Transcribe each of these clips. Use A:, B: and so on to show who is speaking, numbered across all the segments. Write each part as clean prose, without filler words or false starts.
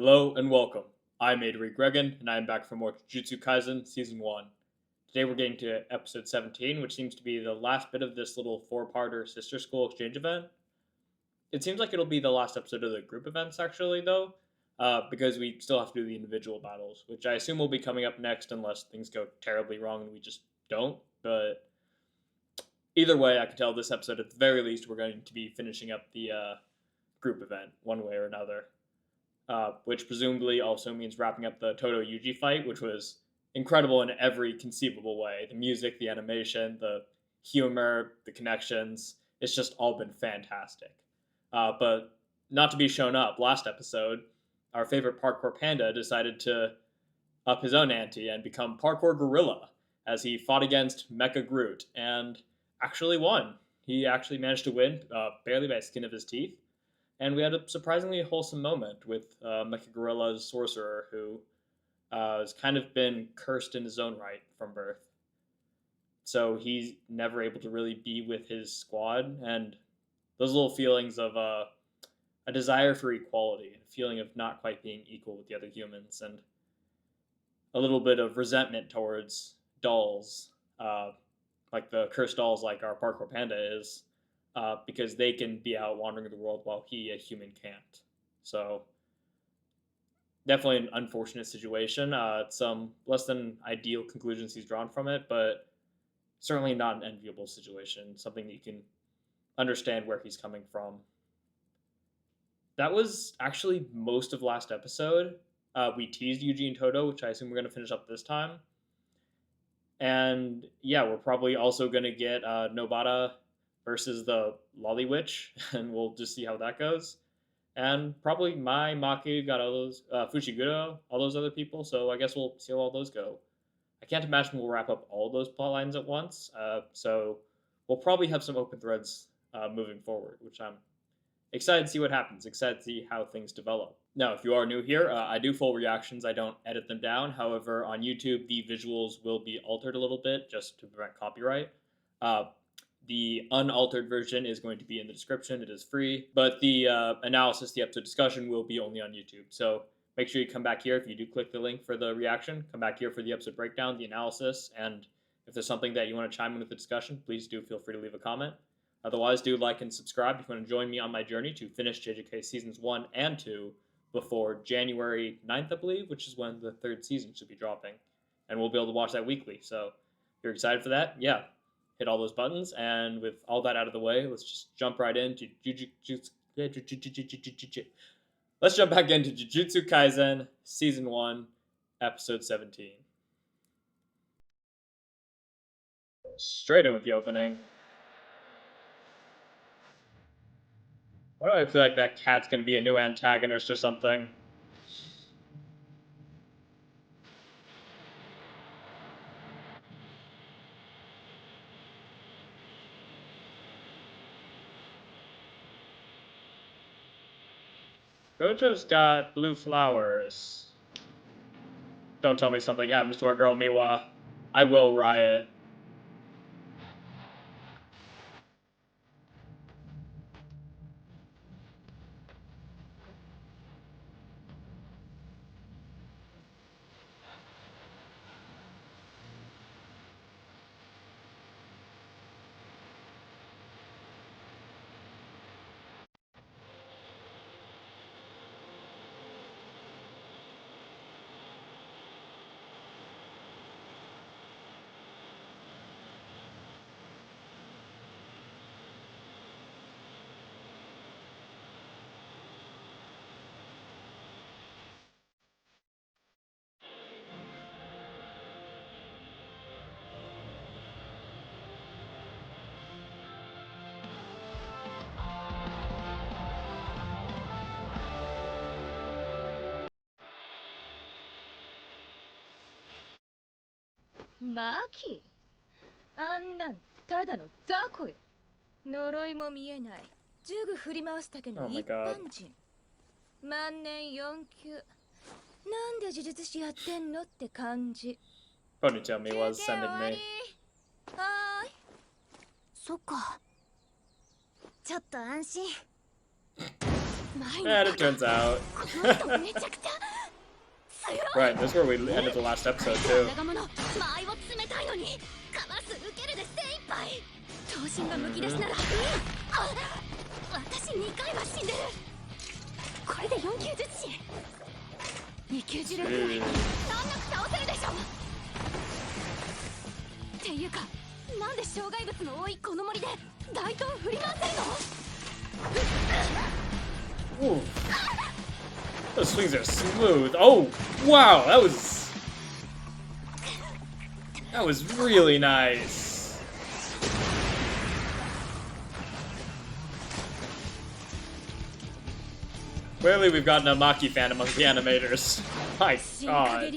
A: Hello and welcome. I'm Adri Gregan, and I'm back for more Jujutsu Kaisen Season 1. Today we're getting to episode 17, which seems to be the last bit of this little four-parter sister school exchange event. It seems like it'll be the last episode of the group events, actually, though, because we still have to do the individual battles, which I assume will be coming up next unless things go terribly wrong and we just don't. But either way, I can tell this episode, at the very least, we're going to be finishing up the group event one way or another. Which presumably also means wrapping up the Todo Yuji fight, which was incredible in every conceivable way. The music, the animation, the humor, the connections, it's just all been fantastic. But not to be shown up, last episode, our favorite parkour panda decided to up his own ante and become parkour gorilla as he fought against Mecha Groot and actually won. He actually managed to win, barely by the skin of his teeth. And we had a surprisingly wholesome moment with Mecha Gorilla's sorcerer, who has kind of been cursed in his own right from birth. So he's never able to really be with his squad, and those little feelings of a desire for equality, a feeling of not quite being equal with the other humans, and a little bit of resentment towards dolls, like the cursed dolls like our parkour panda is, because they can be out wandering the world while he, a human, can't. So definitely an unfortunate situation. Some less than ideal conclusions he's drawn from it, but certainly not an enviable situation. Something that you can understand where he's coming from. That was actually most of last episode. We teased Yuji and Todo, which I assume we're going to finish up this time. And yeah, we're probably also going to get Nobata versus the Lolly Witch, and we'll just see how that goes. And probably Mai, Maki, got all those, Fushiguro, all those other people, so I guess we'll see how all those go. I can't imagine we'll wrap up all those plot lines at once, so we'll probably have some open threads moving forward, which I'm excited to see what happens, excited to see how things develop. Now, if you are new here, I do full reactions, I don't edit them down. However, on YouTube, the visuals will be altered a little bit just to prevent copyright. The unaltered version is going to be in the description. It is free, but the analysis, the episode discussion will be only on YouTube. So make sure you come back here if you do click the link for the reaction. Come back here for the episode breakdown, the analysis, and if there's something that you want to chime in with the discussion, please do feel free to leave a comment. Otherwise, do like and subscribe if you want to join me on my journey to finish JJK Seasons 1 and 2 before January 9th, I believe, which is when the third season should be dropping. And we'll be able to watch that weekly. So if you're excited for that, yeah. Hit all those buttons, and with all that out of the way, let's just jump right into Let's jump back into Jujutsu Kaisen Season 1, Episode 17. Straight in with the opening. Why do I feel like that cat's gonna be a new antagonist or something? Gojo's got blue flowers. Don't tell me something happens to our girl Miwa. I will riot.
B: Maki? あんなんただの雑魚よ。呪いも見えない呪具振り回すだけの
A: Oh my
B: 一
A: god.
B: 般人。万年4級。なんで呪術師やってんのって感じ。
A: Ponytail me was
B: 休憩
A: sending
B: 終わり。
A: me.
B: はーい。そっか。ちょっと安心。
A: And it turns out. Right, this is where we ended the last episode too. Ooh. Those swings are smooth. Oh, wow, that was really nice. Clearly, we've gotten a Maki fan among the animators. My God.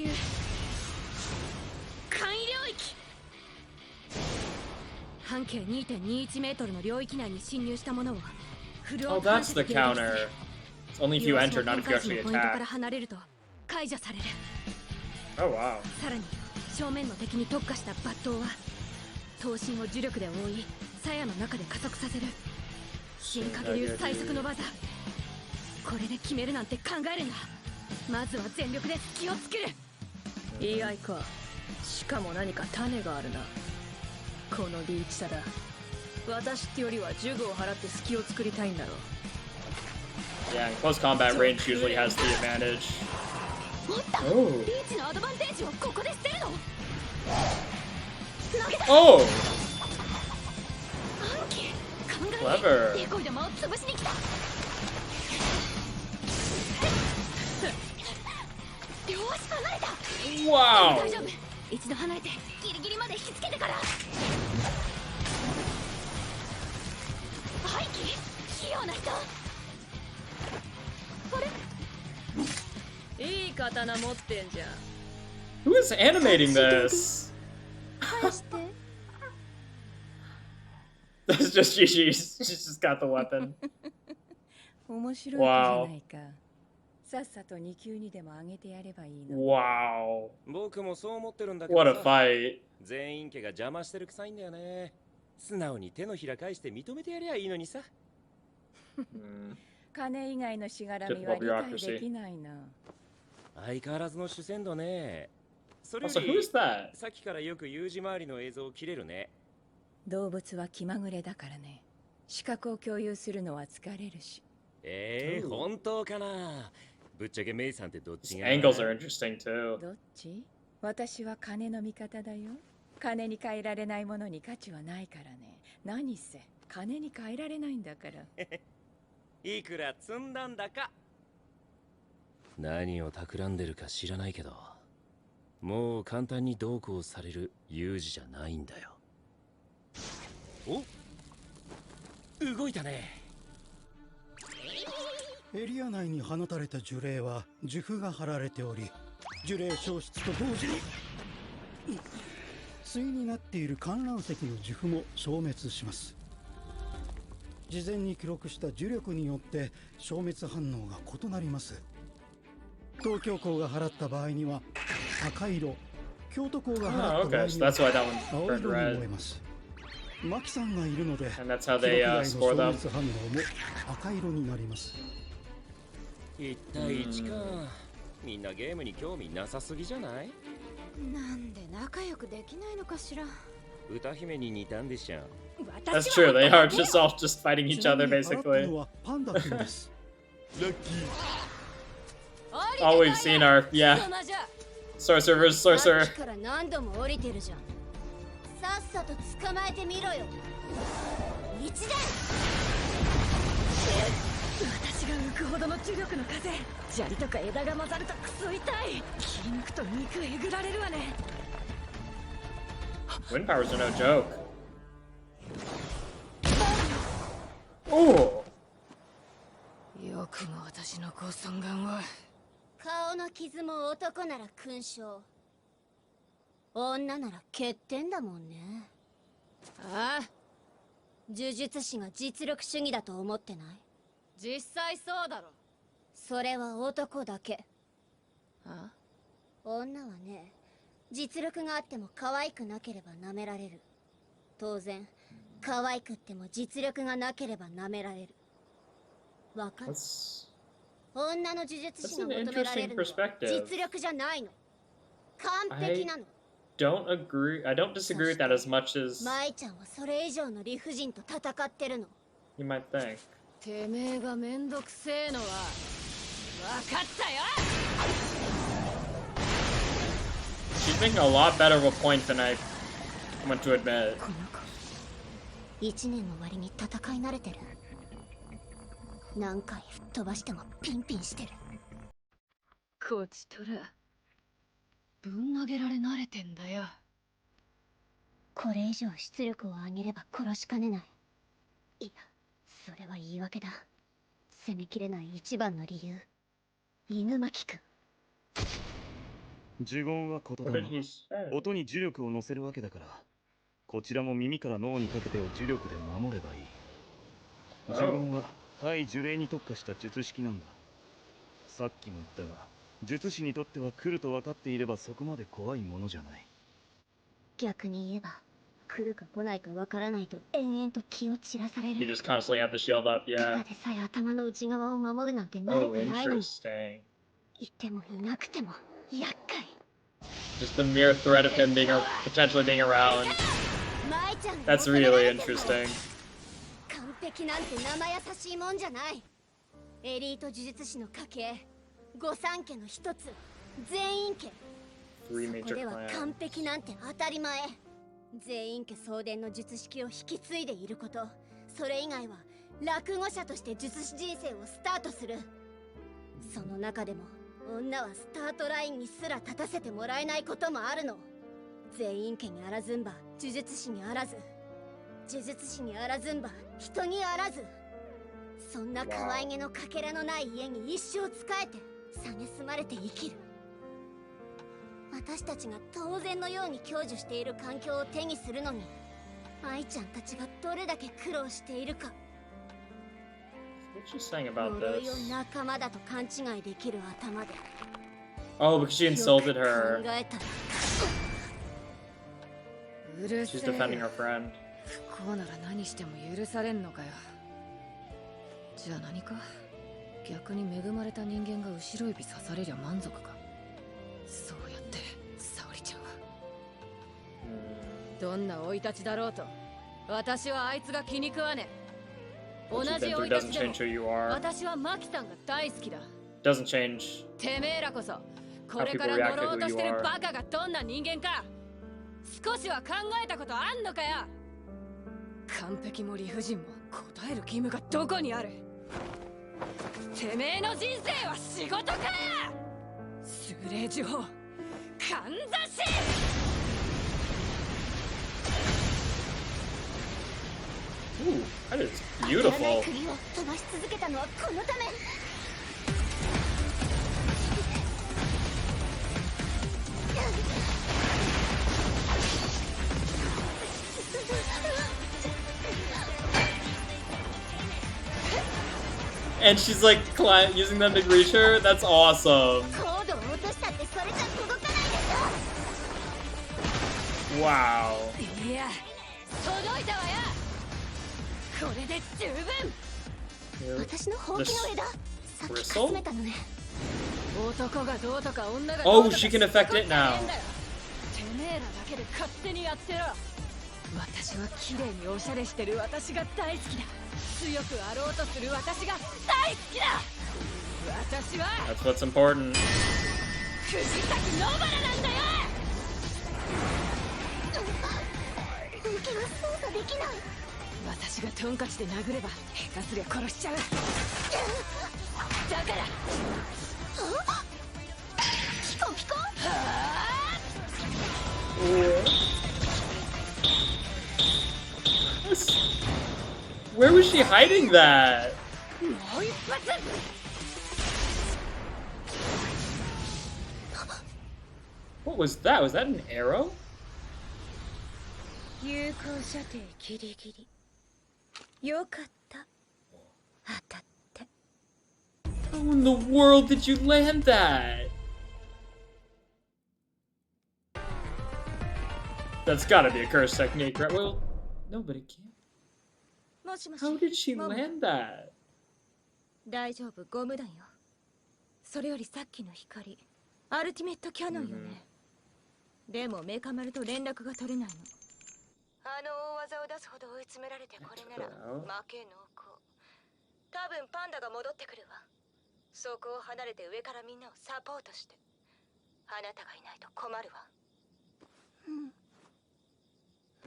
A: Oh, that's the counter. It's only if you enter, not if you actually attack. Oh, wow. Yeah, in close combat, range usually has the advantage. Oh. Oh! Clever. Wow! Who is animating this? That's just Gigi. She's just got the weapon. Wow. Wow. What a fight.
C: 全員家が邪魔してる臭いんだよね。素直に手のひら返して認めてやりゃいいのにさ。
D: 金以外のしがらみは理解できないな。
C: 相変わらずの主戦度ね。それよ
A: Also, who
C: り
A: is that?
C: さっきからよく U 字周りの映像を切れるね。
D: 動物は気まぐれだからね。視覚を共有するのは疲れるし。
C: 本当かな。ぶっちゃけメイさんってどっちが
A: Angles are interesting too.
D: どっち？私は金の味方だよ。金に換えられないものに価値はないからね。何せ金に換えられないんだから。
C: いくら積んだんだか。何を企んでるか知らないけど、もう簡単にどうこうされる有事じゃないんだよ。お？動いたね。
E: エリア内に放たれた呪霊は呪符が貼られており、呪霊消失と同時に対になっている観覧席の呪符も消滅します。事前に記録した呪力によって消滅反応が異なります。東京港が払った場合には赤色、京都港が払った場合には青色に燃えます。マキさんがいるので、記録外の消滅反応も赤色になります。
C: 1対1か。みんなゲームに興味なさすぎじゃない？
B: なんで仲良くできないのかしら。
C: 歌姫に似たんでしょ。
A: That's true. They are just all just fighting each other basically. All we've seen are sorcerer versus sorcerer.
B: さっさと捕まえてみろよ。一段。私が浮くほどの重力の風、砂利とか枝が混ざるとクソ痛い。切り抜くと肉えぐられるわね。
A: Wind powers are no joke. Oh.
B: よくも私の高尊顔を。顔の傷も男なら勲章。女なら欠点だもんね。ああ。呪術師が実力主義だと思ってない？実際そうだろ。それは男だけ。あ？女はね、実力があっても可愛くなければ舐められる。当然、可愛くっても実力がなければ舐められる。わかる。
A: That's
B: 女の呪術師
A: that's
B: が
A: an
B: 求められ
A: interesting
B: るのは
A: perspective.
B: 実力じゃないの。完璧なの。
A: I don't disagree with that as much as
B: 舞ちゃんはそれ以上の理不尽と戦ってるの。
A: you might think.
B: てめえがめんどくせえのは分かったよ。
A: She's making a lot better of a point than I want to admit.
B: この子1年の割に戦い慣れてる。何回吹っ飛ばしてもピンピンしてる。こちとらぶん投げられ慣れてんだよ。これ以上出力を上げれば殺しかねない。いや、それは言い訳だ。攻めきれない一番の理由、犬巻くん。
F: 呪言は言
A: What
F: 霊
A: did he say?
F: 音に呪力を乗せるわけだから、こちらも耳から脳にかけてを呪力で守ればいい。呪言は対呪霊に特化した術式なんだ。さっきも言ったが、術師にとっては来ると分かっていればそこまで怖いものじゃない。
B: 逆に言えば来るか来ないかわからないと延々と気を散らされ
A: You
B: る。
A: just constantly have to shield up,
B: ただ
A: yeah.
B: でさえ頭の内側を守るなんて慣れ
A: Oh,
B: てないのに。
A: interesting.
B: いてもいなくても厄介。
A: Just the mere threat of him potentially being around.
B: 舞ちゃんが
A: That's
B: 求めら
A: really
B: れてるの。
A: interesting.
B: 完璧なんて生優しいもんじゃない。エリート呪術師の家系、御三家の一つ、全員家。
A: Three
B: そこ
A: major
B: では完
A: clans.
B: 璧なんて当たり前。全員家総伝の術式を引き継いでいること、それ以外は落語者として術師人生をスタートする。その中でも女はスタートラインにすら立たせてもらえないこともあるの。全員家にあらずんば呪術師にあらず、呪術師にあらずんば人にあらず、そんな可愛げのかけらのない家に一生仕えて蔑まれて生きる。私たちが当然のように享受している環境を手にするのに、愛ちゃんたちがどれだけ苦労しているか。
A: What's she saying about
B: 呪いを
A: this?
B: 仲間だと勘違いできる頭で
A: Oh, because she
B: よ
A: insulted
B: く
A: her.
B: 考えたら。
D: うるせ
A: She's
D: え
A: defending her friend.
D: 不幸なら何しても許されんのかよ。じゃあ何か、逆に恵まれた人間が後ろ指刺されりゃ満足か。そうやって沙織ちゃんは
A: Hmm.
D: どんな生い立ちだろうと、私はあいつが気に食わねえ。
A: What
D: 同
A: you've
D: じ
A: been
D: 生
A: through
D: い立
A: doesn't
D: ちで
A: change
D: も
A: who you are.
D: 私はマキさんが大好きだ。
A: Doesn't change
D: てめえらこそこれ
A: how
D: か
A: people
D: ら
A: react
D: 乗
A: to
D: ろう
A: who
D: と
A: you
D: してる
A: are.
D: バカがどんな人間か少しは考えたことあんのかよ。完璧も理不尽も答える義務がどこにある。てめえの人生は仕事か。数霊呪法かんざし。
A: Ooh, that is
B: 当たらない
A: beautiful.
B: 釘を飛ばし続けたのはこのため。
A: And she's like using them to reach her? That's awesome.
B: コードを落としたってそれじゃ届かないでしょ。
A: Wow.
D: いや届いたわよ。これで十分。
A: Here.
B: 私のほうきの枝、さっき
A: bristle?
B: 集めたのね。
D: 男がどうとか女が
A: Oh,
D: どうとか
A: she can affect it now.
D: てめえらだけで勝手にやってろ。私は綺麗におしゃれしてる私が大好きだ。強くあろうとする私が大好きだ。私は
A: That's what's important.
D: 藤崎野原なんだよ。
B: ほうきは操作できない。
D: 私がトンカチで殴れば下手すりゃ殺しちゃう。だから
B: ピコピコ。
A: Where was she hiding that?
D: もう一発。
A: What was that? Was that an arrow?
D: 有効射程ギリギリ。よかった。当たって。
A: How in the world did you land that? That's gotta be a curse technique, right? Well, no, but it can't.
B: もしもし。
A: How did she
B: ママ
A: land that?
D: 大丈夫、ゴム弾よ。それよりさっきの光、アルティメットキャノンよね。でもメカ丸と連絡が取れないの。あの大技を出すほど追い詰められてこれなら負け濃厚。多分パンダが戻ってくるわ。そこを離れて上からみんなをサポートして。あなたがいないと困るわ。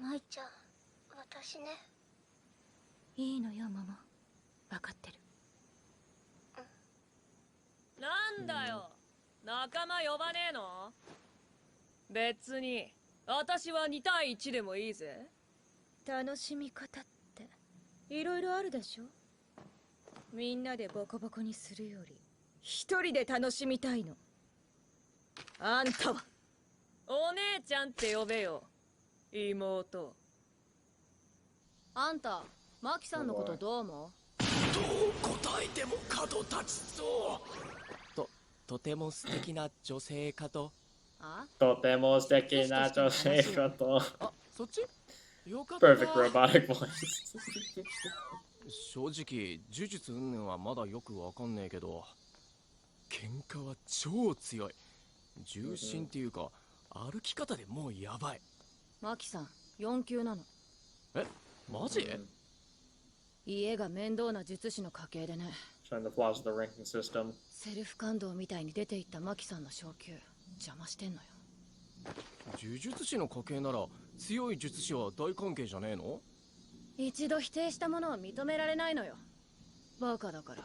B: 舞ちゃん、私ね。
D: いいのよ、ママ。分かってる。なんだよ、仲間呼ばねえの？別に私は2対1でもいいぜ。楽しみ方っていろいろあるでしょ。みんなでボコボコにするより一人で楽しみたいの。あんたはお姉ちゃんって呼べよ、妹。あんたマキさんのことどう思う？
C: どう答えても角立ちそう。とても素敵な女性かと。
D: あ？
A: とても素敵な女性かと。
C: あ、そっち？よかった。
A: Perfect robotic voice.
C: 正直呪術云々はまだよくわかんねえけど、喧嘩は超強い。重心っていうか歩き方でもうやばい。
D: マキさん4級なの。
C: え、マジ？
D: 家が面倒な術師の家系でね。
A: Showing the flaws of the ranking system.
D: セルフ感動みたいに出ていったマキさんの昇級邪魔してんのよ。
C: 呪術師の家系なら強い術師は大関係じゃねえの？
D: 一度否定したものは認められないのよ。バカだから。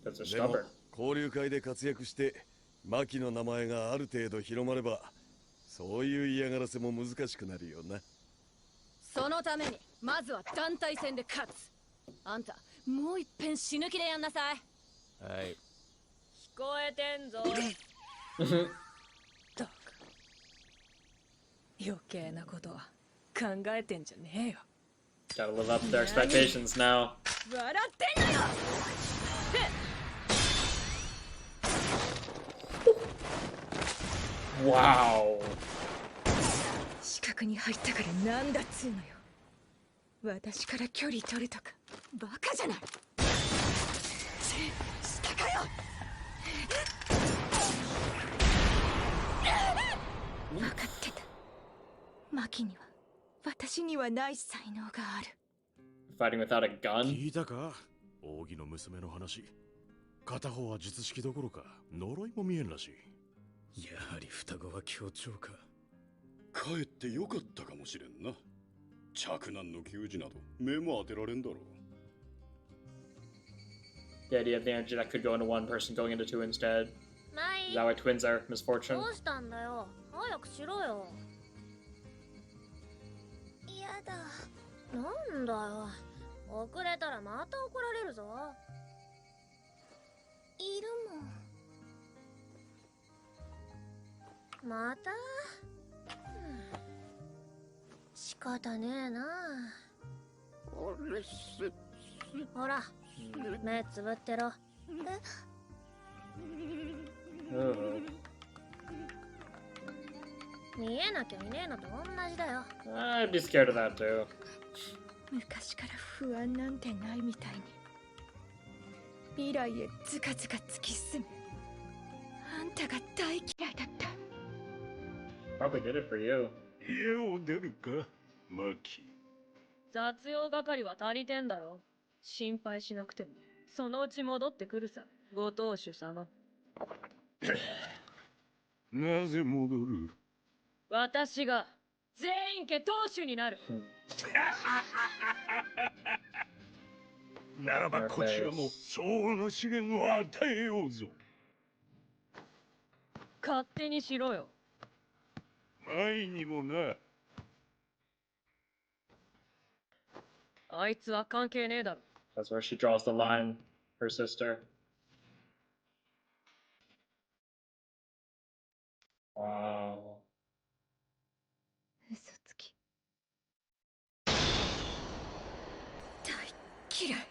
A: That's a
G: でも
A: stubborn.
G: 交流会で活躍してマキの名前がある程度広まればそういう嫌がらせも難しくなるよな。
D: そのためにまずは団体戦で勝つ。あんたもう一遍死ぬ気でやんなさい。
C: はい。
D: 聞こえてんぞ。ったく余計なことは考えてんじゃねえよ。
A: Gotta live up to their expectations now.
D: 笑ってんのよ。
A: Wow.
D: 視覚に入ったからなんだっつうのよ。私から距離取るとかバカじゃない。下かよ。分かってた。マキには私にはない才能がある。
A: Fighting without a gun?
H: 聞いたか、扇の娘の話。片方は術式どころか呪いも見えんらしい。
I: やはり双子は強調か。
J: 帰ってよかったかもしれんな。嫡男の給仕など目も当てられんだろう。
A: The idea of the energy that could go into one person going into two instead.
B: マ
A: Is
B: イ
A: that why twins are misfortune?
B: どうしたんだよ。早くしろよ。やだ。なんだよ。遅れたらまた怒られるぞ。いるもん。また、仕方ねえな。ほら、目つぶってろ。見えなきゃいねえのと同じだよ。
A: I'd be scared of that too.
D: 昔から不安なんてないみたいに未来へズカズカ突き進む。あんたが大嫌いだった。
A: Probably did it for you.
H: 家を出るか、マキ。
D: 雑用係は足りてんだろ。心配しなくてもそのうち戻ってくるさ、ご当主様。
H: なぜ戻る？
D: 私が全員家当主になる。
H: ならばこちらも相応の資源を与えようぞ。
D: 勝手にしろよ。
H: 前にもな。
D: あいつは関係ねえだろ。
A: That's where she draws the line. Her sister. Wow.
D: 嘘つき。大嫌い。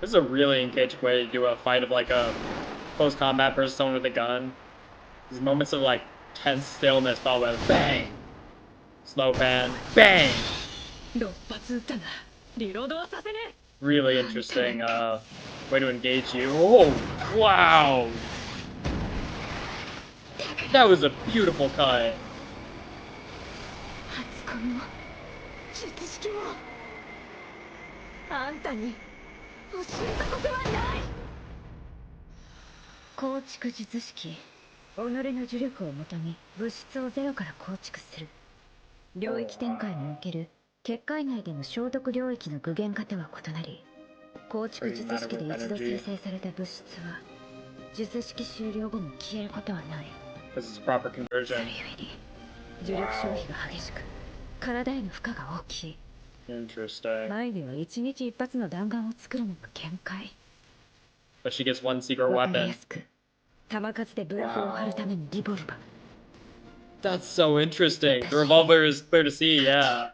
A: This is a really engaging way to do a fight of like a close combat versus someone with a gun. These moments of like tense stillness followed by bang, slow pan, bang. Really interesting way to engage you. Oh wow, that was a beautiful cut.
B: あんたに教えたことはない。構築術式、己の呪力をもとに物質をゼロから構築する。領域展開における結界内での消毒領域の具現化とは異なり、構築術式で一度生成された物質は術式終了後も消えることはない。それゆえに呪力消費が激しく、体への負荷が大きい。前では一日一発の弾丸を作るのが限界。
A: But she gets one secret
B: わかり
A: weapon.
B: やすく、弾数でブラフを張るためのリボルバー。
A: That's so interesting. The revolver is clear to see, yeah.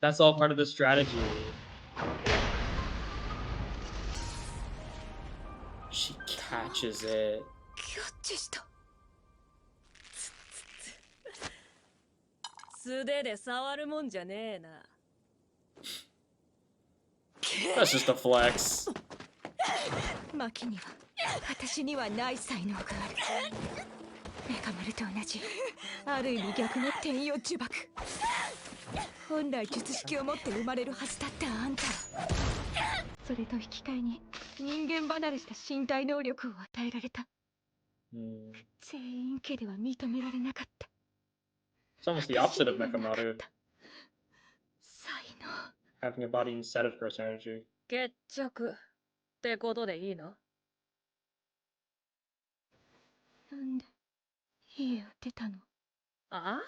A: That's all part of the strategy. She catches it.
D: キャッチした。素手で触るもんじゃねえな。
A: That's just a flex.
B: マキには私にはない才能がある。メカ丸と同じ、ある意味逆の天与呪縛。本来術式を持って生まれるはずだったあんたは、それと引き換えに人間離れした身体能力を与えられた。全員家では認められなかった。
A: It's almost the opposite of Mechamaru.
B: 才能。
A: Having a body instead of curse energy.
D: 決着ってことでいいの？
B: なんで家を出たの？
D: ああ？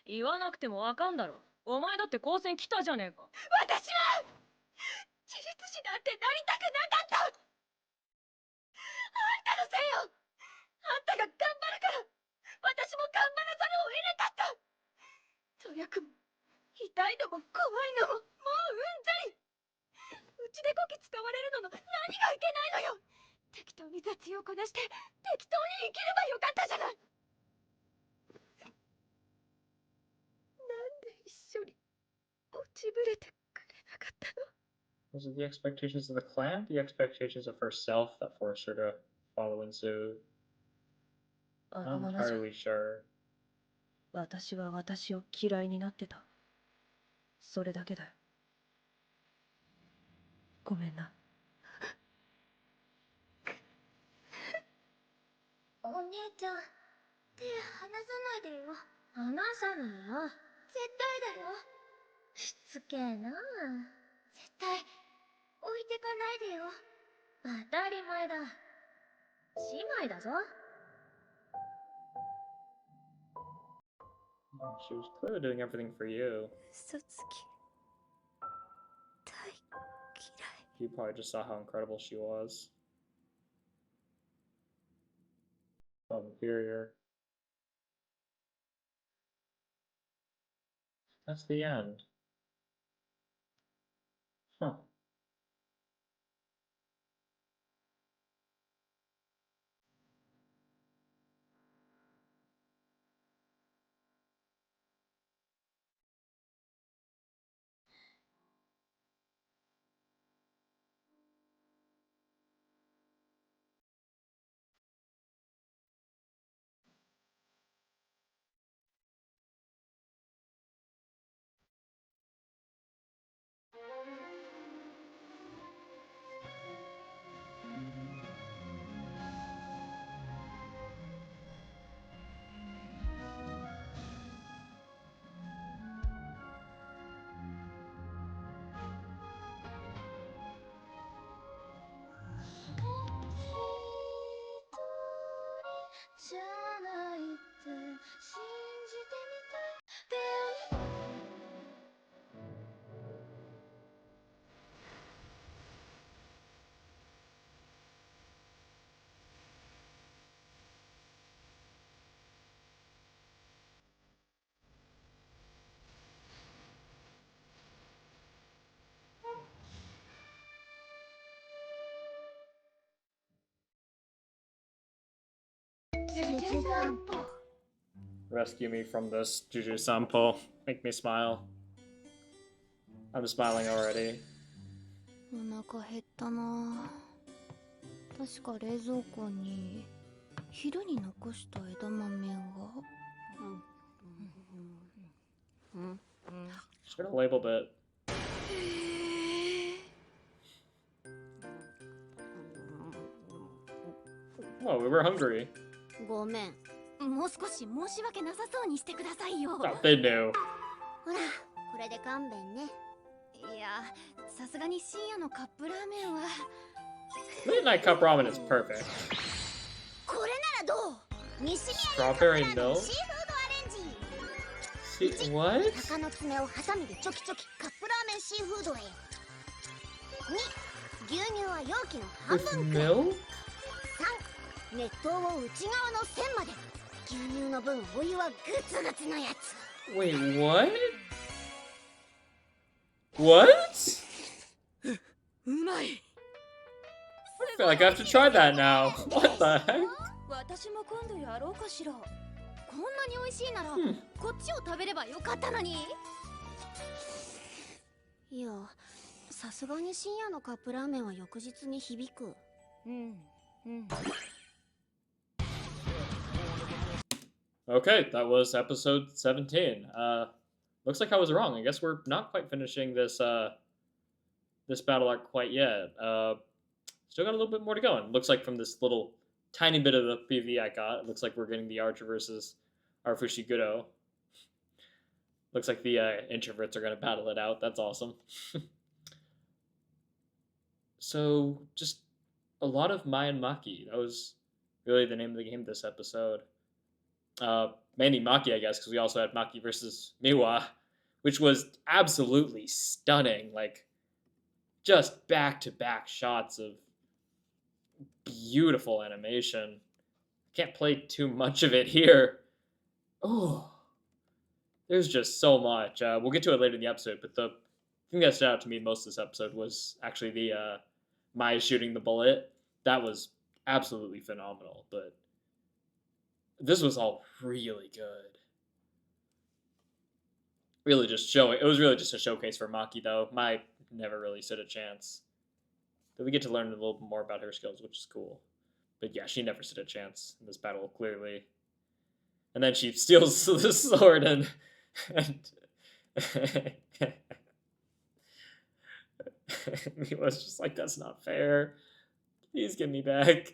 D: 言わなくてもわかんだろ。お前だって高専来たじゃねえか。
B: 私は呪術師なんてなりたくなかった。あんたのせいよ。あんたが頑張るから私も頑張らざるを得なかった。努力も痛いのも怖いのももううんざり。うちでこき使われるのの何がいけないのよ。適当に雑用こなして適当に生きればよかったじゃない。なんで一緒に落ちぶれてくれなかったの？
A: Was it the expectations of the clan? The expectations of herself that forced her to follow in suit? Not entirely sure.
D: 私は私を嫌いになってた。それだけだよ。ごめんな。
B: お姉ちゃん、手離さないでよ。離さないよ。絶対だよ。しつけえな。絶対置いてかないでよ。当たり前だ。姉妹だぞ。
A: She was clearly doing everything for you.
B: 嘘つき。大嫌い。
A: You probably just saw how incredible she was. So inferior. That's the end. Huh. Rescue me from this Juju Sampo. Make me smile. I'm smiling already.
B: お腹減ったな。確か冷蔵庫に昼に残した枝豆が。
A: Should have labeled it. Oh, we were hungry.
B: ごめん。もう少し申し訳なさそうにしてくださいよ。
A: Thought they knew.
B: ほら、これで勘弁ね。いや、さすがに深夜のカップラーメンは。
A: Late night cup ramen is perfect.
B: これならどう？西宮
A: Strawberry
B: シーフード
A: milk?
B: アレンジ。
A: See, what?
B: 鷹の爪をハサミでチョキチョキカップラーメンシーフードへ。2、牛乳は容器の半
A: With
B: 分くらい。
A: milk?
B: 3、熱湯を内側の線まで。牛乳の分お湯はグツグツのやつ。
A: Wait, what? What?
D: うまい。
A: I feel like I have to try that now. What the heck?
B: 私も今度やろうかしら。こんなに美味しいなら、
A: Hmm.
B: こっちを食べればよかったのに。いや、さすがに深夜のカップラーメンは翌日に響く。
A: Okay, that was episode 17. Looks like I was wrong. I guess we're not quite finishing this this battle arc quite yet. Still got a little bit more to go. And looks like from this little tiny bit of the PV I got, it looks like we're getting the Archer versus Arfushi Gudo. Looks like the introverts are going to battle it out. That's awesome. So, just a lot of Mai and Maki. That was really the name of the game this episode. Mainly Maki, I guess, because we also had Maki versus Miwa, which was absolutely stunning. Like, just back-to-back shots of beautiful animation. Can't play too much of it here. Oh, there's just so much. We'll get to it later in the episode, but the thing that stood out to me most of this episode was actually the Mai shooting the bullet. That was absolutely phenomenal, but this was all really good. Really just showing. It was really just a showcase for Maki, though. Mai never really stood a chance. But we get to learn a little bit more about her skills, which is cool. But yeah, she never stood a chance in this battle, clearly. And then she steals the sword and he was just like, that's not fair. Please give me back.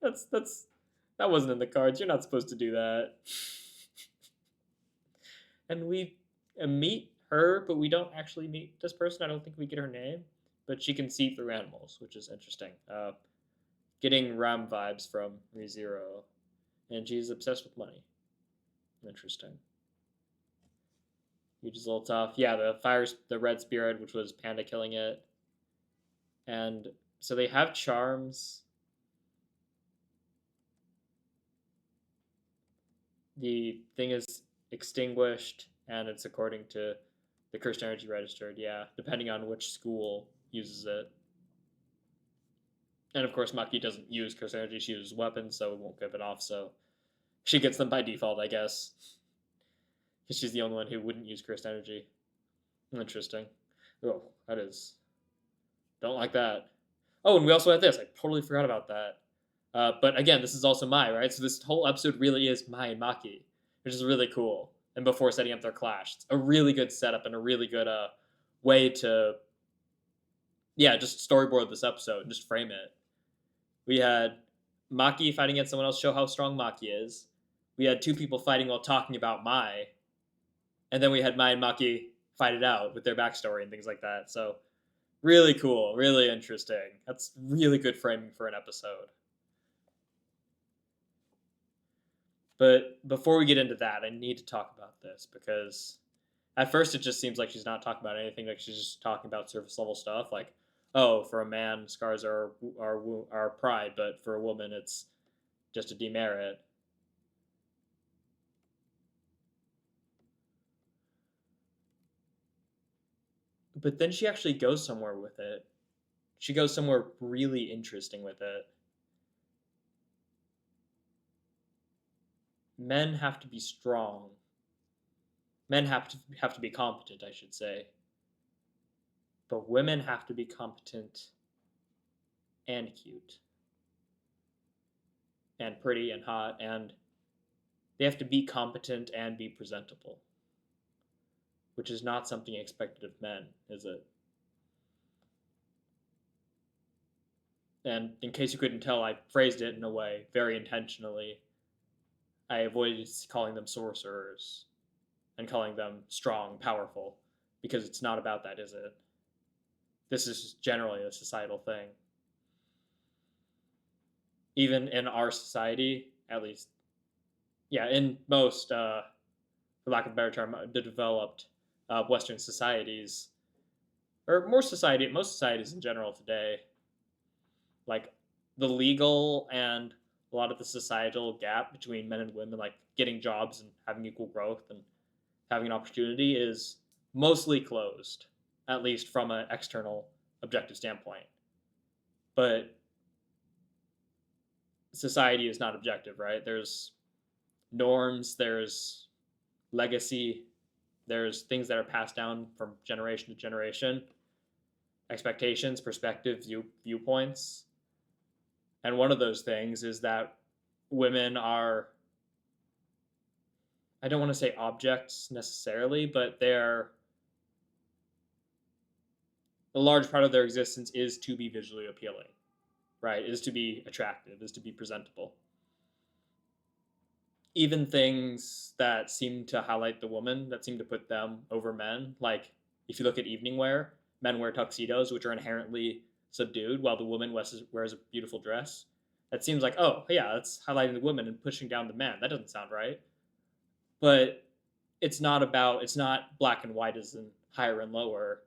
A: That wasn't in the cards. You're not supposed to do that. And we meet her, but we don't actually meet this person. I don't think we get her name. But she can see through animals, which is interesting. Getting Ram vibes from ReZero. And she's obsessed with money. Interesting. Huge is a little tough. Yeah, the red spirit, which was Panda killing it. And so they have charms. The thing is extinguished, and it's according to the cursed energy registered, yeah, depending on which school uses it. And of course, Maki doesn't use cursed energy, she uses weapons, so it won't give it off, so she gets them by default, I guess. Because she's the only one who wouldn't use cursed energy. Interesting. Oh, that is... Don't like that. Oh, and we also had this. I totally forgot about that. But again, this is also Mai, right? So this whole episode really is Mai and Maki, which is really cool. And before setting up their clash, it's a really good setup and a really good way to, yeah, just storyboard this episode and just frame it. We had Maki fighting against someone else, show how strong Maki is. We had two people fighting while talking about Mai. And then we had Mai and Maki fight it out with their backstory and things like that. So really cool, really interesting. That's really good framing for an episode. But before we get into that, I need to talk about this because at first it just seems like she's not talking about anything. Like she's just talking about surface level stuff. Like, oh, for a man, scars are pride, but for a woman, it's just a demerit. But then she actually goes somewhere with it. She goes somewhere really interesting with it. men have to be strong. Men have to be competent, I should say. But women have to be competent and cute and pretty and hot, and they have to be competent and be presentable, which is not something expected of men, is it? And in case you couldn't tell, I phrased it in a way very intentionally. I avoided calling them sorcerers and calling them strong, powerful, because it's not about that, is it? This is generally a societal thing. Even in our society, at least, yeah, in most, for lack of a better term, the developed Western societies, or most societies in general today, like the legal and a lot of the societal gap between men and women, like getting jobs and having equal growth and having an opportunity, is mostly closed, at least from an external objective standpoint. But society is not objective, right? There's norms, there's legacy, there's things that are passed down from generation to generation, expectations, perspectives, viewpoints. And one of those things is that women are, I don't want to say objects necessarily, but they're, a large part of their existence is to be visually appealing, right? Is to be attractive, is to be presentable. Even things that seem to highlight the woman, that seem to put them over men, like if you look at evening wear, men wear tuxedos, which are inherently subdued, while the woman wears a beautiful dress. That seems like, oh, yeah, that's highlighting the woman and pushing down the man. That doesn't sound right. But it's not black and white as in higher and lower.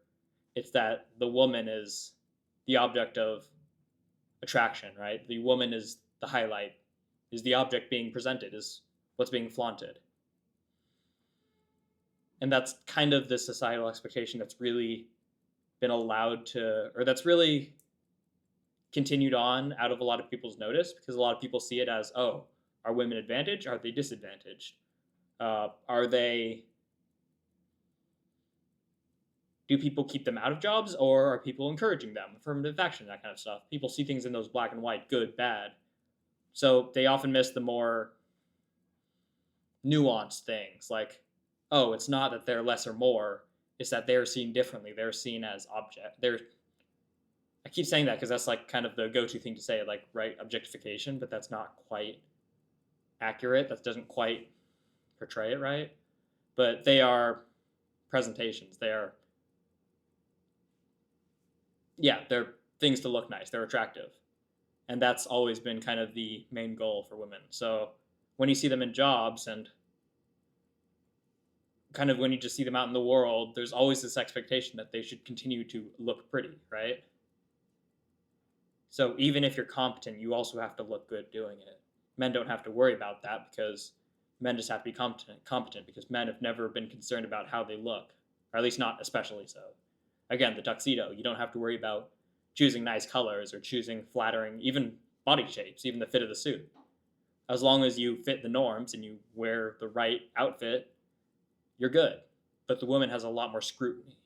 A: It's that the woman is the object of attraction, right? The woman is the highlight, is the object being presented, is what's being flaunted. And that's kind of the societal expectation that's really been allowed to, or that's really continued on out of a lot of people's notice, because a lot of people see it as, oh, are women advantaged? Are they disadvantaged? Do people keep them out of jobs, or are people encouraging them? Affirmative action, that kind of stuff. People see things in those black and white, good, bad. So they often miss the more nuanced things, like, oh, it's not that they're less or more, it's that they're seen differently. They're seen as I keep saying that because that's like kind of the go-to thing to say, like, right, objectification, but that's not quite accurate. That doesn't quite portray it right. But they are presentations. They're things to look nice. They're attractive. And that's always been kind of the main goal for women. So when you see them in jobs and kind of when you just see them out in the world, there's always this expectation that they should continue to look pretty, right? So even if you're competent, you also have to look good doing it. Men don't have to worry about that because men just have to be competent because men have never been concerned about how they look, or at least not especially so. Again, the tuxedo, you don't have to worry about choosing nice colors or choosing flattering, even body shapes, even the fit of the suit. As long as you fit the norms and you wear the right outfit, you're good. But the woman has a lot more scrutiny.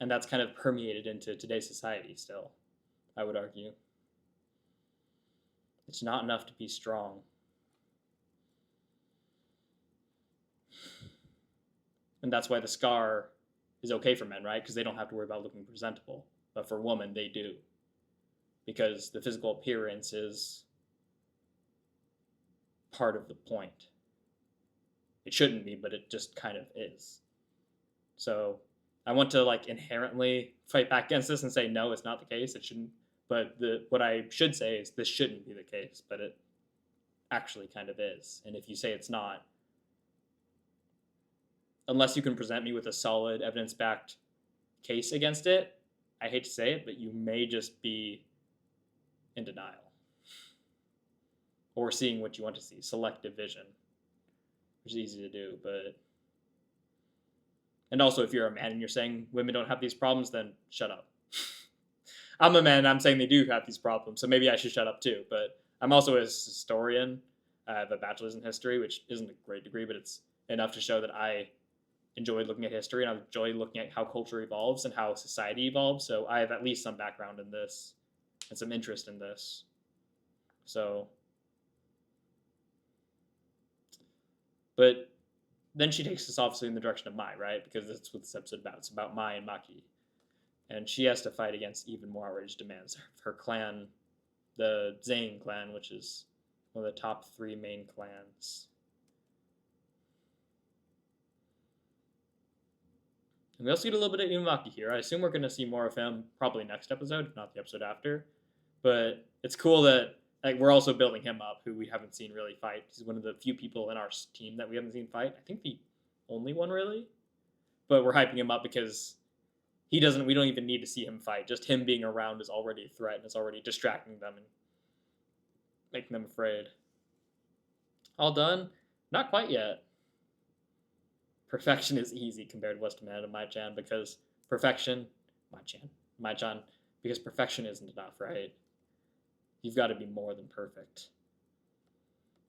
A: And that's kind of permeated into today's society still, I would argue. It's not enough to be strong. And that's why the scar is okay for men, right? Because they don't have to worry about looking presentable. But for women, they do. Because the physical appearance is part of the point. It shouldn't be, but it just kind of is. So I want to like inherently fight back against this and say, no, it's not the case. It shouldn't. But what I should say is this shouldn't be the case, but it actually kind of is. And if you say it's not, unless you can present me with a solid evidence-backed case against it, I hate to say it, but you may just be in denial. Or seeing what you want to see, selective vision, which is easy to do, but... And also, if you're a man and you're saying women don't have these problems, then shut up. I'm a man, I'm saying they do have these problems, so maybe I should shut up too, but I'm also a historian. I have a bachelor's in history, which isn't a great degree, but it's enough to show that I enjoy looking at history and I enjoy looking at how culture evolves and how society evolves. So I have at least some background in this and some interest in this. So, but then she takes us obviously in the direction of Mai, right? Because that's what this episode about. It's about Mai and Maki. And she has to fight against even more outrageous demands. Her clan, the Zane clan, which is one of the top 3 main clans. And we also get a little bit of Inumaki here. I assume we're going to see more of him probably next episode, if not the episode after. But it's cool that we're also building him up, who we haven't seen really fight. He's one of the few people in our team that we haven't seen fight. I think the only one, really. But we're hyping him up because we don't even need to see him fight. Just him being around is already a threat, and it's already distracting them and making them afraid. All done? Not quite yet. Perfection is easy compared to what's demanded of Mai-chan, because perfection isn't enough, right? You've got to be more than perfect.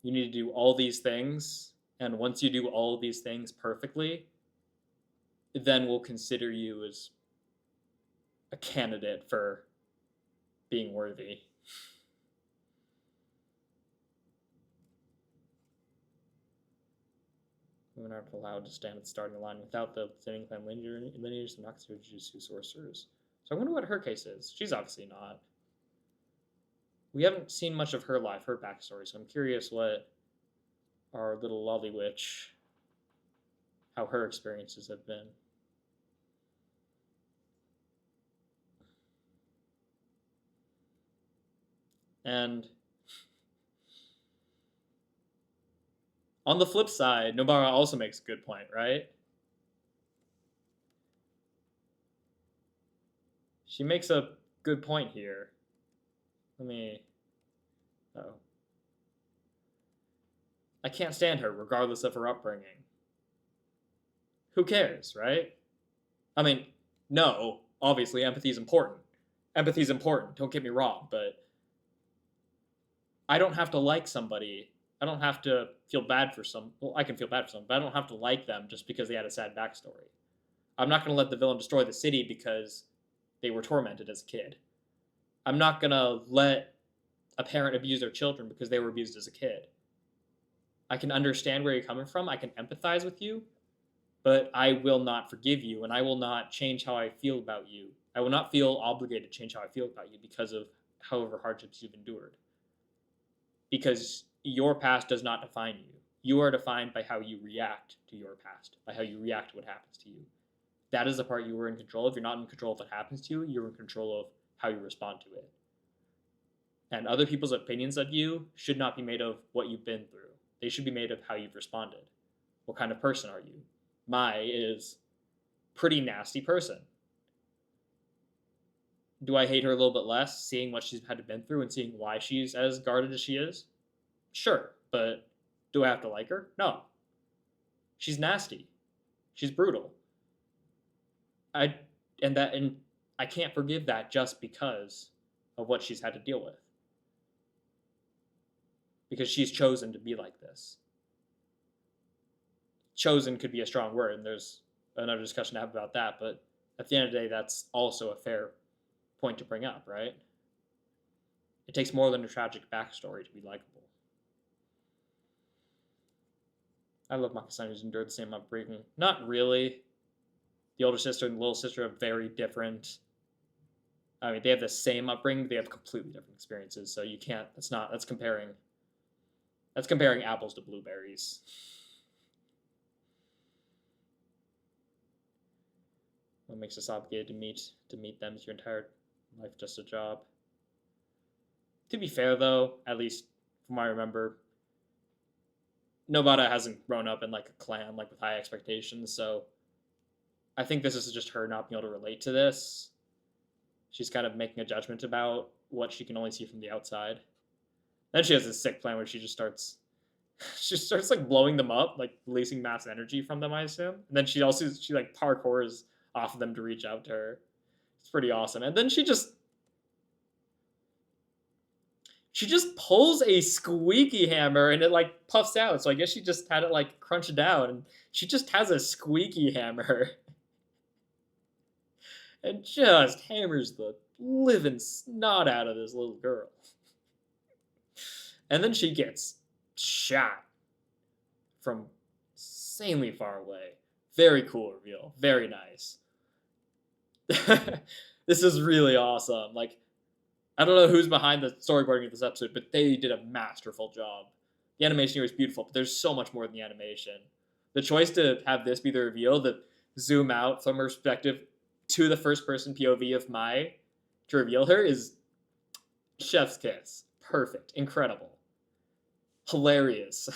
A: You need to do all these things, and once you do all of these things perfectly, then we'll consider you as a candidate for being worthy. Women aren't allowed to stand at the starting line without the Zennin clan lineage and Nakatsu Jujutsu sorcerers. So I wonder what her case is. She's obviously not. We haven't seen much of her life, her backstory, so I'm curious what our little lolly witch, how her experiences have been. And on the flip side, Nobara also makes a good point, right? She makes a good point here. I can't stand her, regardless of her upbringing. Who cares, right? No, obviously, empathy is important. Empathy is important, don't get me wrong, but I don't have to like somebody. I don't have to feel bad for some. Well, I can feel bad for some, but I don't have to like them just because they had a sad backstory. I'm not going to let the villain destroy the city because they were tormented as a kid. I'm not going to let a parent abuse their children because they were abused as a kid. I can understand where you're coming from. I can empathize with you, but I will not forgive you, and I will not change how I feel about you. I will not feel obligated to change how I feel about you because of however hardships you've endured. Because your past does not define you. You are defined by how you react to your past, by how you react to what happens to you. That is the part you were in control of. You're not in control of what happens to you. You're in control of how you respond to it. And other people's opinions of you should not be made of what you've been through. They should be made of how you've responded. What kind of person are you? Mai is a pretty nasty person. Do I hate her a little bit less, seeing what she's had to been through and seeing why she's as guarded as she is? Sure, but do I have to like her? No. She's nasty. She's brutal. I can't forgive that just because of what she's had to deal with. Because she's chosen to be like this. Chosen could be a strong word, and there's another discussion to have about that, but at the end of the day, that's also a fair point to bring up, right? It takes more than a tragic backstory to be likable. I love Maki-san, who's endured the same upbringing. Not really. The older sister and the little sister are very different. They have the same upbringing, but they have completely different experiences, so you can't, that's comparing apples to blueberries. What makes us obligated to meet them? Is your entire life just a job? To be fair, though, at least from what I remember, Nobara hasn't grown up in like a clan like with high expectations, so I think this is just her not being able to relate to this. She's kind of making a judgment about what she can only see from the outside. Then she has this sick plan where she starts like blowing them up, like releasing mass energy from them, I assume. And then she like parkours off of them to reach out to her. It's pretty awesome. And then she She just pulls a squeaky hammer and it like puffs out. So I guess she just had it like crunch down. And she just has a squeaky hammer and just hammers the living snot out of this little girl. And then she gets shot from insanely far away. Very cool reveal. Very nice. This is really awesome. Like, I don't know who's behind the storyboarding of this episode, but they did a masterful job. The animation here is beautiful, but there's so much more than the animation. The choice to have this be the reveal, the zoom out from her perspective to the first person POV of Mai to reveal her is chef's kiss. Perfect. Incredible. Hilarious.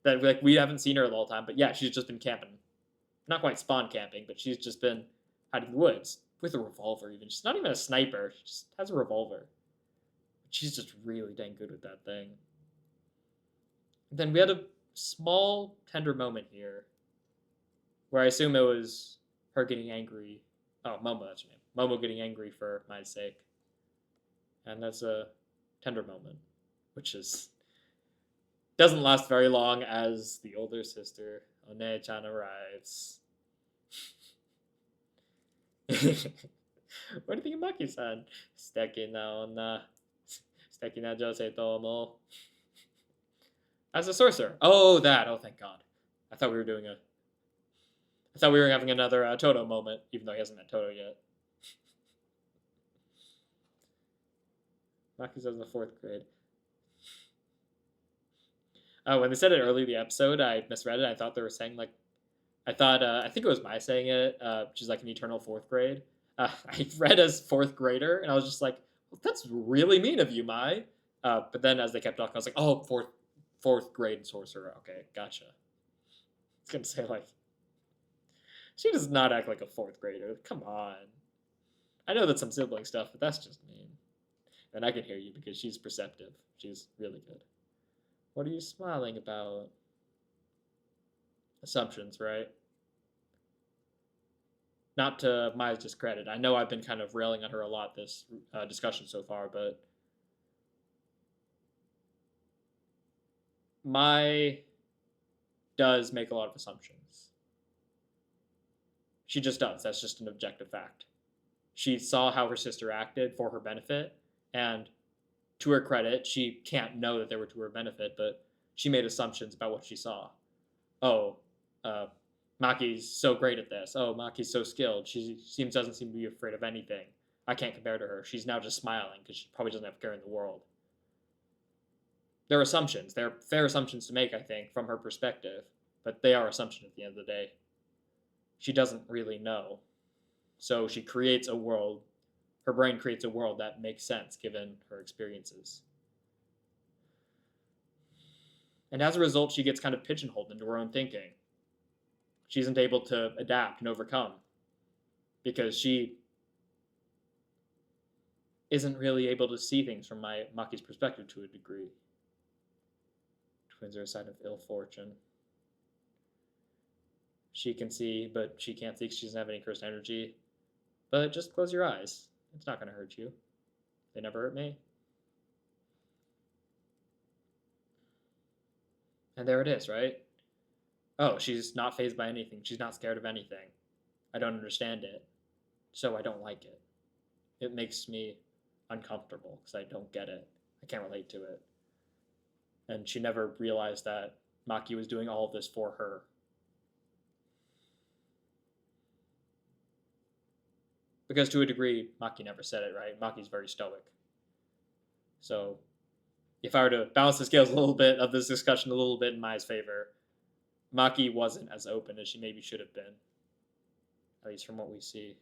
A: That like we haven't seen her the whole time, but yeah, she's just been camping. Not quite spawn camping, but she's just been hiding in the woods with a revolver even. She's not even a sniper. She just has a revolver. She's just really dang good with that thing. Then we had a small, tender moment here where I assume it was her getting angry. Oh, Momo, that's her name. Momo getting angry for my sake. And that's a tender moment, which is doesn't last very long as the older sister, One-chan, arrives. What do you think of Maki-san? Steki na onna. Steki na josei tomo. As a sorcerer. Oh, that. Oh, thank God. I thought we were doing I thought we were having another Toto moment, even though he hasn't met Toto yet. Maki-san's in the 4th grade. When they said it early in the episode, I misread it. I thought they were saying, like, I think it was Mai saying it, which is like an eternal 4th grade. I read as 4th grader, and I was just like, well, that's really mean of you, Mai. But then as they kept talking, I was like, oh, 4th grade sorcerer. Okay, gotcha. I was going to say, like, she does not act like a 4th grader. Come on. I know that's some sibling stuff, but that's just mean. And I can hear you because she's perceptive. She's really good. What are you smiling about? Assumptions, right? Not to Mai's discredit. I know I've been kind of railing on her a lot this discussion so far, but Mai does make a lot of assumptions. She just does. That's just an objective fact. She saw how her sister acted for her benefit, and to her credit, she can't know that they were to her benefit, but she made assumptions about what she saw. Oh, Maki's so great at this. Oh, Maki's so skilled. She doesn't seem to be afraid of anything. I can't compare to her. She's now just smiling because she probably doesn't have a care in the world. They're assumptions. They're fair assumptions to make, I think, from her perspective, but they are assumptions at the end of the day. She doesn't really know. So she creates a world. Her brain creates a world that makes sense given her experiences. And as a result, she gets kind of pigeonholed into her own thinking. She isn't able to adapt and overcome because she isn't really able to see things from Maki's perspective to a degree. Twins are a sign of ill fortune. She can see, but she can't see because she doesn't have any cursed energy. But just close your eyes. It's not going to hurt you. They never hurt me. And there it is, right? Oh, she's not fazed by anything. She's not scared of anything. I don't understand it. So I don't like it. It makes me uncomfortable because I don't get it. I can't relate to it. And she never realized that Maki was doing all of this for her. Because to a degree, Maki never said it, right? Maki's very stoic. So if I were to balance the scales a little bit of this discussion a little bit in Mai's favor, Maki wasn't as open as she maybe should have been. At least from what we see.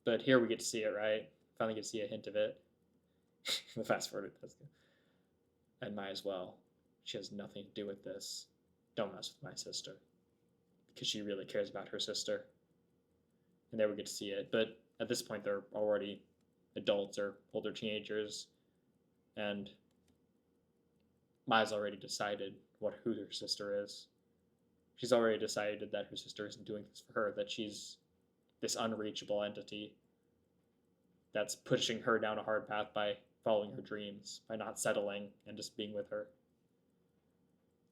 A: But here we get to see it, right? Finally get to see a hint of it. The fast forward does. And Mai as well. She has nothing to do with this. Don't mess with my sister. Because she really cares about her sister. And there we get to see it. But at this point, they're already adults or older teenagers. And Mai's already decided who her sister is. She's already decided that her sister isn't doing this for her, that she's this unreachable entity. that's pushing her down a hard path by following her dreams, by not settling and just being with her.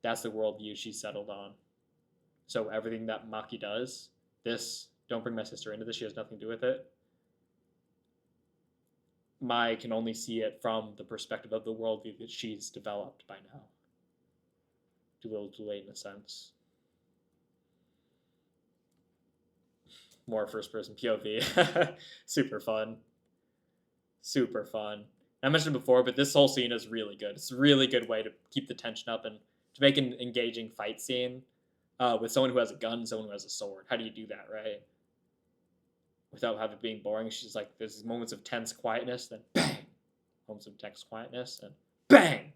A: That's the worldview she's settled on. So everything that Maki does, this, don't bring my sister into this, she has nothing to do with it. Mai can only see it from the perspective of the worldview that she's developed by now. Too little too late in a sense. More first-person POV. Super fun. Super fun. I mentioned it before, but this whole scene is really good. It's a really good way to keep the tension up and to make an engaging fight scene with someone who has a gun and someone who has a sword. How do you do that, right? Without having it being boring. She's like, there's moments of tense quietness, then bang! Moments of tense quietness, and bang!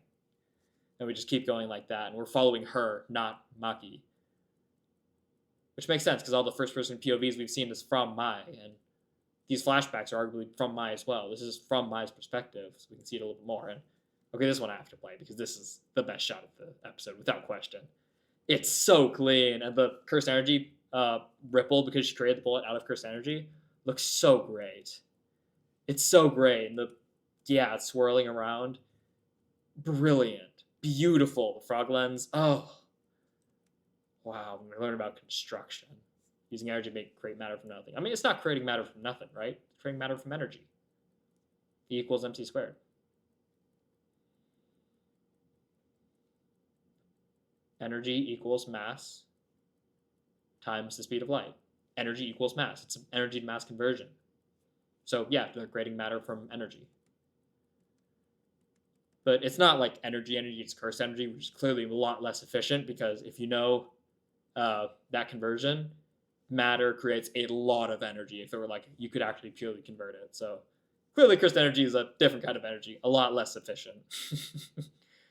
A: And we just keep going like that, and we're following her, not Maki. Which makes sense, because all the first-person POVs we've seen is from Mai, and these flashbacks are arguably from Mai as well. This is from Mai's perspective, so we can see it a little bit more. And okay, this one I have to play, because this is the best shot of the episode, without question. It's so clean, and the cursed energy ripple, because she created the bullet out of cursed energy, looks so great. It's so great, and it's swirling around. Brilliant. Beautiful. The frog lens. Oh. Wow, we're learning about construction. Using energy to create matter from nothing. I mean, it's not creating matter from nothing, right? It's creating matter from energy. E equals mc squared. Energy equals mass times the speed of light. Energy equals mass. It's an energy to mass conversion. So yeah, they're creating matter from energy. But it's not like energy, it's cursed energy, which is clearly a lot less efficient, because if you know that conversion, matter creates a lot of energy. If it were like, you could actually purely convert it. So clearly cursed energy is a different kind of energy, a lot less efficient.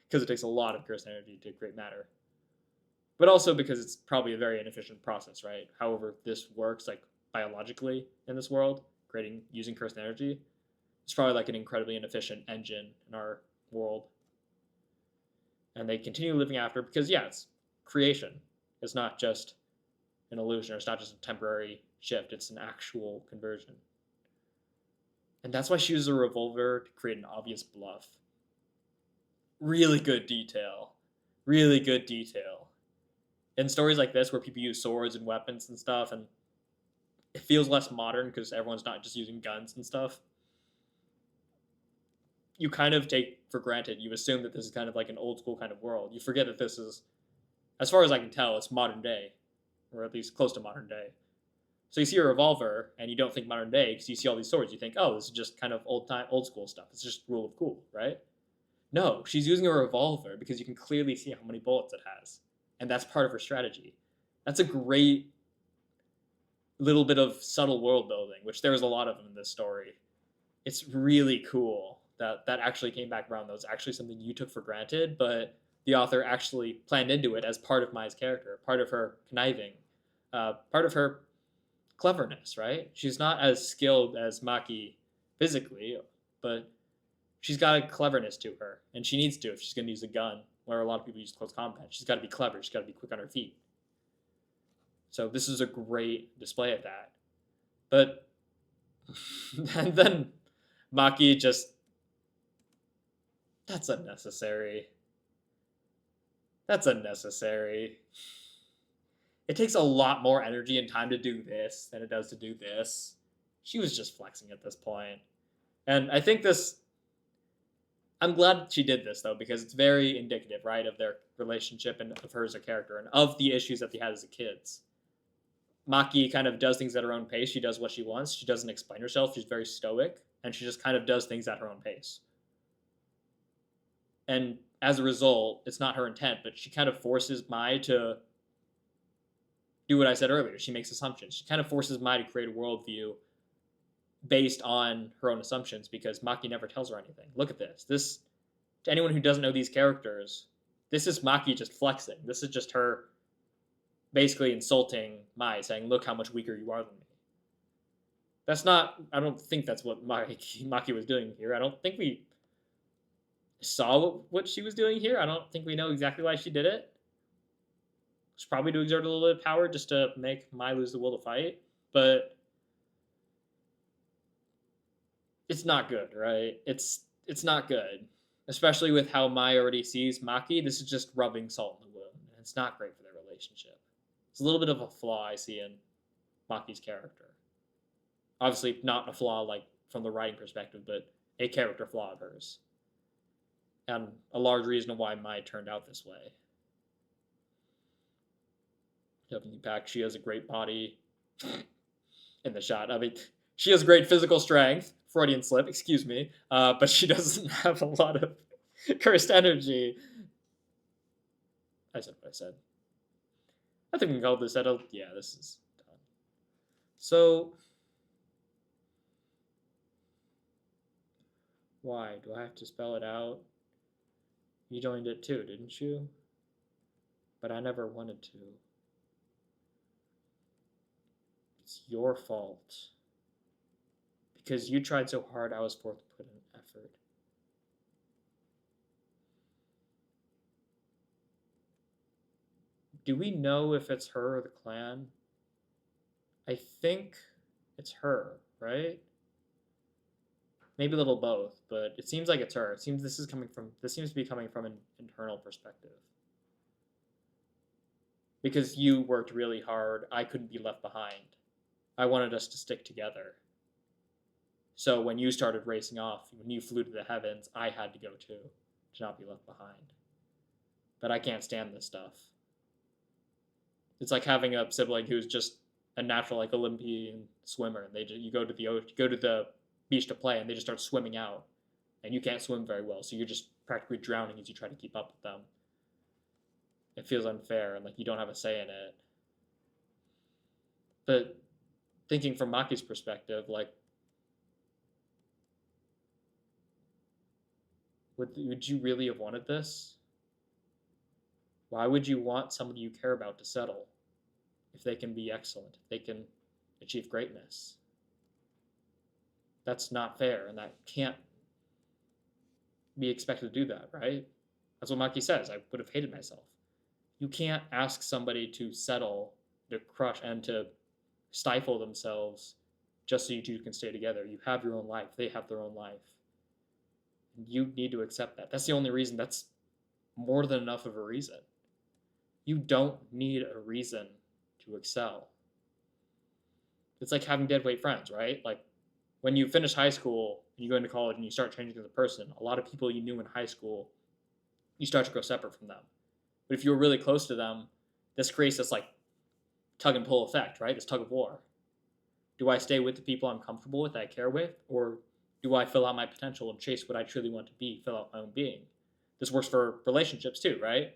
A: Because it takes a lot of cursed energy to create matter. But also because it's probably a very inefficient process, right? However this works, like, biologically in this world, using cursed energy, it's probably like an incredibly inefficient engine in our world. And they continue living after, because it's creation. It's not just an illusion, or it's not just a temporary shift, it's an actual conversion. And that's why she uses a revolver to create an obvious bluff. Really good detail. Really good detail. In stories like this, where people use swords and weapons and stuff, and it feels less modern because everyone's not just using guns and stuff, you kind of take for granted, you assume that this is kind of like an old school kind of world. You forget that this is, as far as I can tell, it's modern day, or at least close to modern day. So you see a revolver, and you don't think modern day because you see all these swords. You think, oh, this is just kind of old school stuff. It's just rule of cool, right? No, she's using a revolver because you can clearly see how many bullets it has. And that's part of her strategy. That's a great little bit of subtle world building, which there was a lot of in this story. It's really cool that actually came back around. That was actually something you took for granted, but the author actually planned into it as part of Mai's character, part of her conniving, part of her cleverness, right? She's not as skilled as Maki physically, but she's got a cleverness to her, and she needs to if she's going to use a gun, where a lot of people use close combat. She's got to be clever. She's got to be quick on her feet. So this is a great display of that. But and then Maki just... That's unnecessary. That's unnecessary. It takes a lot more energy and time to do this than it does to do this. She was just flexing at this point. And I think this... I'm glad she did this, though, because it's very indicative, right, of their relationship and of her as a character and of the issues that they had as kids. Maki kind of does things at her own pace. She does what she wants. She doesn't explain herself. She's very stoic, and she just kind of does things at her own pace. And as a result, it's not her intent, but she kind of forces Mai to do what I said earlier. She makes assumptions. She kind of forces Mai to create a worldview based on her own assumptions, because Maki never tells her anything. Look at this. This, to anyone who doesn't know these characters, this is Maki just flexing. This is just her basically insulting Mai, saying, look how much weaker you are than me. That's not... I don't think that's what Maki was doing here. I don't think we saw what she was doing here. I don't think we know exactly why she did it. It's probably to exert a little bit of power just to make Mai lose the will to fight. But it's not good, right? It's not good. Especially with how Mai already sees Maki, this is just rubbing salt in the wound. And it's not great for their relationship. It's a little bit of a flaw I see in Maki's character. Obviously, not a flaw like from the writing perspective, but a character flaw of hers. And a large reason why Mai turned out this way. Definitely back, she has a great body in the shot. I mean, she has great physical strength. Freudian slip, excuse me. But she doesn't have a lot of cursed energy. I said what I said. I think we can call this settled. Yeah, this is done. So, why? Do I have to spell it out? You joined it too, didn't you? But I never wanted to. It's your fault. Because you tried so hard, I was forced to put in effort. Do we know if it's her or the clan? I think it's her, right? Maybe a little both, but it seems like it's her. It seems this seems to be coming from an internal perspective. Because you worked really hard, I couldn't be left behind. I wanted us to stick together. So when you started racing off, when you flew to the heavens, I had to go too, to not be left behind. But I can't stand this stuff. It's like having a sibling who's just a natural, like, Olympian swimmer, and you go to the beach to play, and they just start swimming out, and you can't swim very well, so you're just practically drowning as you try to keep up with them. It feels unfair, and like you don't have a say in it. But thinking from Maki's perspective, like, would you really have wanted this? Why would you want somebody you care about to settle if they can be excellent, if they can achieve greatness? That's not fair, and that can't be expected to do that, right? That's what Maki says. I would have hated myself. You can't ask somebody to settle, to crush, and to stifle themselves just so you two can stay together. You have your own life. They have their own life. And you need to accept that. That's the only reason. That's more than enough of a reason. You don't need a reason to excel. It's like having deadweight friends, right? Like, when you finish high school and you go into college and you start changing as a person, a lot of people you knew in high school, you start to grow separate from them. But if you're really close to them, this creates this like tug and pull effect, right? This tug of war. Do I stay with the people I'm comfortable with, that I care with, or do I fill out my potential and chase what I truly want to be, fill out my own being? This works for relationships too, right?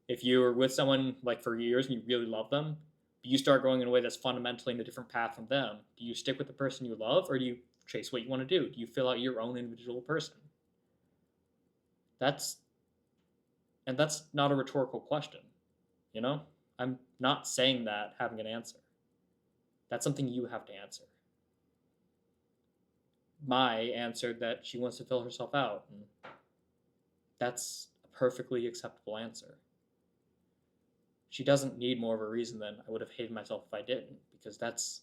A: If you're with someone like for years and you really love them, but you start going in a way that's fundamentally in a different path from them, do you stick with the person you love, or do you chase what you want to do? Do you fill out your own individual person? That's not a rhetorical question, you know? I'm not saying that having an answer. That's something you have to answer. Mai answered that she wants to fill herself out, and that's a perfectly acceptable answer. She doesn't need more of a reason than I would have hated myself if I didn't, because that's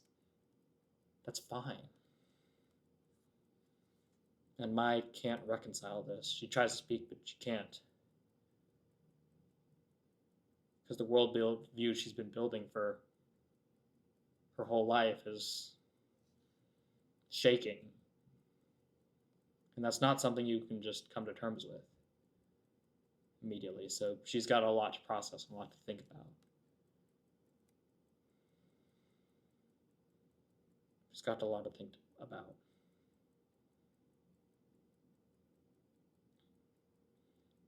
A: fine. And Mai can't reconcile this. She tries to speak, but she can't. Because the world view she's been building for her whole life is shaking. And that's not something you can just come to terms with immediately. So she's got a lot to process and a lot to think about. She's got a lot to think about.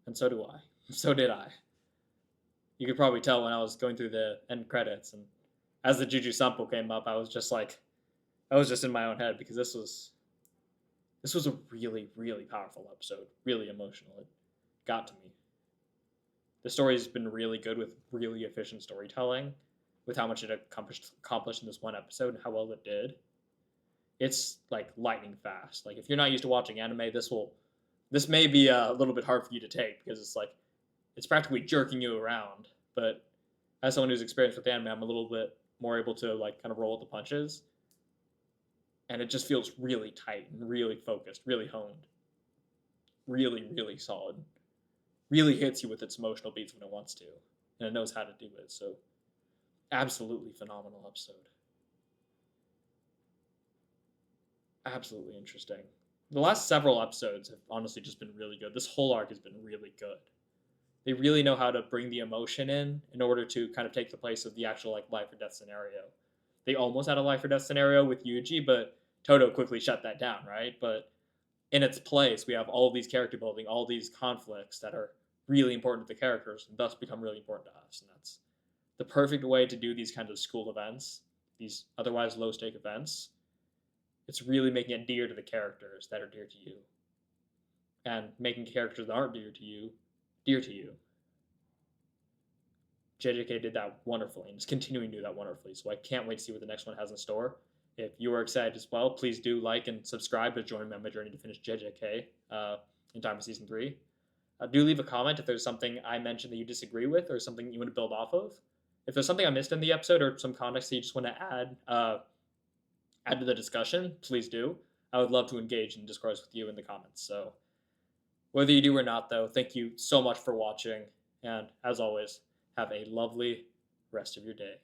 A: And so do I. So did I. You could probably tell when I was going through the end credits, and as the Juju sample came up, I was just in my own head, because this was a really, really powerful episode, really emotional. It got to me. The story's been really good with really efficient storytelling, with how much it accomplished in this one episode and how well it did. It's like lightning fast. Like, if you're not used to watching anime, this may be a little bit hard for you to take, because it's practically jerking you around. But as someone who's experienced with anime, I'm a little bit more able to like kind of roll with the punches. And it just feels really tight and really focused, really honed. Really, really solid. Really hits you with its emotional beats when it wants to. And it knows how to do it. So, absolutely phenomenal episode. Absolutely interesting. The last several episodes have honestly just been really good. This whole arc has been really good. They really know how to bring the emotion in order to kind of take the place of the actual like life or death scenario. They almost had a life or death scenario with Yuji, but Toto quickly shut that down, right? But in its place, we have all these character building, all these conflicts that are really important to the characters and thus become really important to us. And that's the perfect way to do these kinds of school events, these otherwise low stake events. It's really making it dear to the characters that are dear to you, and making characters that aren't dear to you dear to you. JJK did that wonderfully and is continuing to do that wonderfully. So I can't wait to see what the next one has in store. If you are excited as well, please do like and subscribe to join me on my journey to finish JJK in time for season 3. Do leave a comment if there's something I mentioned that you disagree with or something you want to build off of. If there's something I missed in the episode or some context that you just want to add to the discussion, please do. I would love to engage in discourse with you in the comments. So whether you do or not, though, thank you so much for watching. And as always, have a lovely rest of your day.